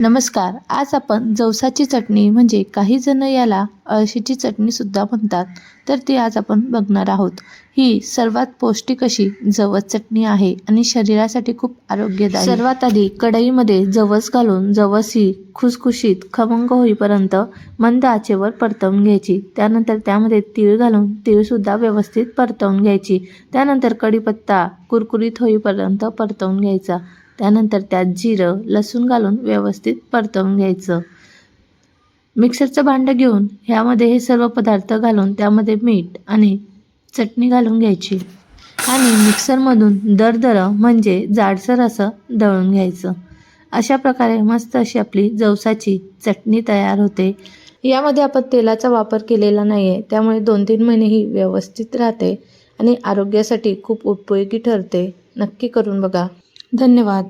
नमस्कार. आज आपण जवसाची चटणी म्हणजे काही जण याला अळशीची चटणी सुद्धा म्हणतात, तर ती आज आपण बघणार आहोत. ही सर्वात पौष्टिक अशी जवस चटणी आहे आणि शरीरासाठी खूप आरोग्यदायी. सर्वात आधी कढईमध्ये जवस घालून जवस ही खुसखुशीत खमंग होईपर्यंत मंद आचेवर परतवून घ्यायची. त्यानंतर त्यामध्ये तीळ घालून तीळसुद्धा व्यवस्थित परतवून घ्यायची. त्यानंतर कढीपत्ता कुरकुरीत होईपर्यंत परतवून घ्यायचा. त्यानंतर त्यात जिरं लसूण घालून व्यवस्थित परतवून घ्यायचं. मिक्सरचं भांडं घेऊन ह्यामध्ये हे सर्व पदार्थ घालून त्यामध्ये मीठ आणि चटणी घालून घ्यायची आणि मिक्सरमधून दरदरं म्हणजे जाडसर असं दळून घ्यायचं. अशा प्रकारे मस्त अशी आपली जवसाची चटणी तयार होते. यामध्ये आपण तेलाचा वापर केलेला नाही आहे, त्यामुळे 2-3 महिने ही व्यवस्थित राहते आणि आरोग्यासाठी खूप उपयोगी ठरते. नक्की करून बघा. धन्यवाद.